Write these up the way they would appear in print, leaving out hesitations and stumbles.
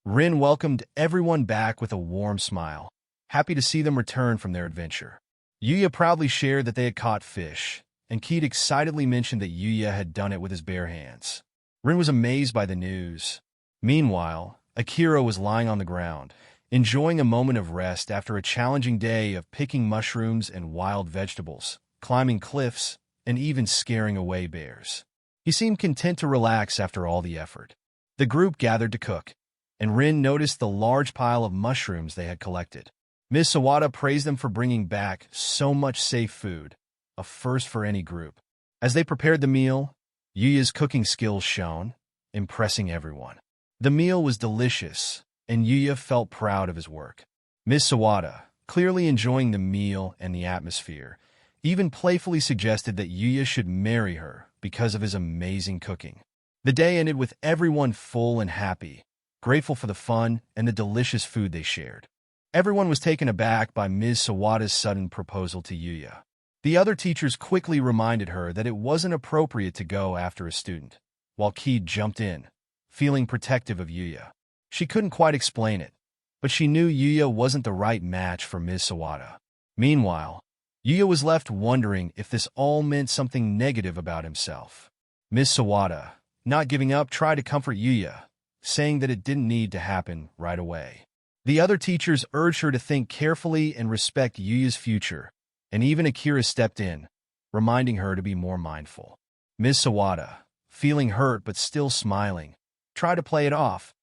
Rin welcomed everyone back with a warm smile, happy to see them return from their adventure. Yuya proudly shared that they had caught fish, and Keith excitedly mentioned that Yuya had done it with his bare hands. Rin was amazed by the news. Meanwhile, Akira was lying on the ground, enjoying a moment of rest after a challenging day of picking mushrooms and wild vegetables, climbing cliffs, and even scaring away bears. He seemed content to relax after all the effort. The group gathered to cook, and Rin noticed the large pile of mushrooms they had collected. Ms. Sawada praised them for bringing back so much safe food, a first for any group. As they prepared the meal, Yuya's cooking skills shone, impressing everyone. The meal was delicious, and Yuya felt proud of his work. Ms. Sawada, clearly enjoying the meal and the atmosphere, even playfully suggested that Yuya should marry her because of his amazing cooking. The day ended with everyone full and happy, grateful for the fun and the delicious food they shared. Everyone was taken aback by Ms. Sawada's sudden proposal to Yuya. The other teachers quickly reminded her that it wasn't appropriate to go after a student, while Keith jumped in, feeling protective of Yuya. She couldn't quite explain it, but she knew Yuya wasn't the right match for Ms. Sawada. Meanwhile, Yuya was left wondering if this all meant something negative about himself. Ms. Sawada, not giving up, tried to comfort Yuya, saying that it didn't need to happen right away. The other teachers urged her to think carefully and respect Yuya's future, and even Akira stepped in, reminding her to be more mindful. Ms. Sawada, feeling hurt but still smiling, tried to play it off,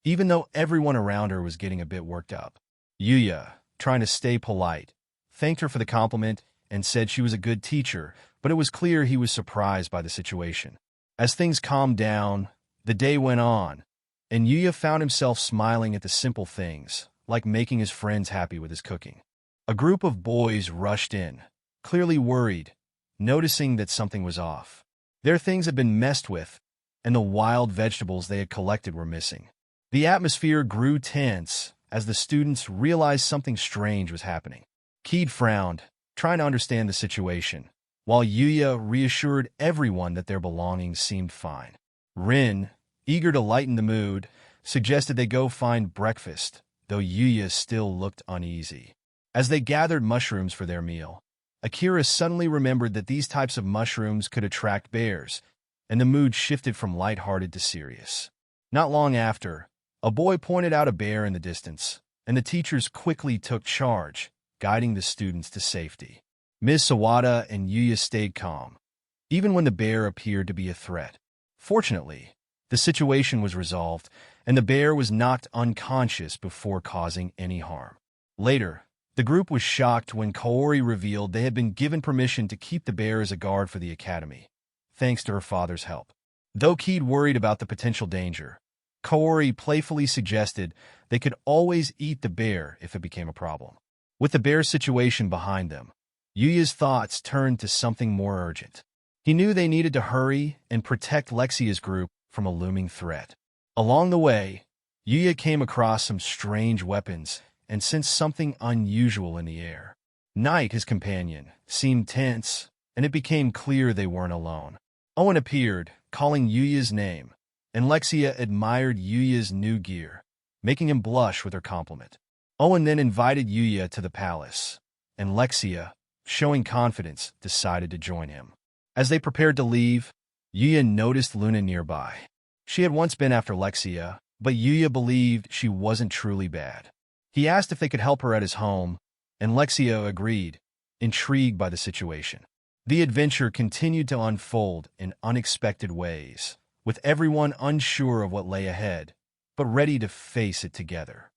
even though everyone around her was getting a bit worked up. Yuya, trying to stay polite, thanked her for the compliment and said she was a good teacher, but it was clear he was surprised by the situation. As things calmed down, the day went on, and Yuya found himself smiling at the simple things, like making his friends happy with his cooking. A group of boys rushed in, clearly worried, noticing that something was off. Their things had been messed with, and the wild vegetables they had collected were missing. The atmosphere grew tense as the students realized something strange was happening. Keith frowned, trying to understand the situation, while Yuya reassured everyone that their belongings seemed fine. Rin, eager to lighten the mood, suggested they go find breakfast, though Yuya still looked uneasy. As they gathered mushrooms for their meal, Akira suddenly remembered that these types of mushrooms could attract bears, and the mood shifted from lighthearted to serious. Not long after, a boy pointed out a bear in the distance, and the teachers quickly took charge, guiding the students to safety. Ms. Sawada and Yuya stayed calm, even when the bear appeared to be a threat. Fortunately, the situation was resolved, and the bear was knocked unconscious before causing any harm. Later, the group was shocked when Kaori revealed they had been given permission to keep the bear as a guard for the academy, thanks to her father's help. Though Keith worried about the potential danger, Kaori playfully suggested they could always eat the bear if it became a problem. With the bear situation behind them, Yuya's thoughts turned to something more urgent. He knew they needed to hurry and protect Lexia's group from a looming threat. Along the way, Yuya came across some strange weapons and sensed something unusual in the air. Knight, his companion, seemed tense, and it became clear they weren't alone. Owen appeared, calling Yuya's name, and Lexia admired Yuya's new gear, making him blush with her compliment. Owen then invited Yuya to the palace, and Lexia, showing confidence, decided to join him. As they prepared to leave, Yuya noticed Luna nearby. She had once been after Lexia, but Yuya believed she wasn't truly bad. He asked if they could help her at his home, and Lexia agreed, intrigued by the situation. The adventure continued to unfold in unexpected ways, with everyone unsure of what lay ahead, but ready to face it together.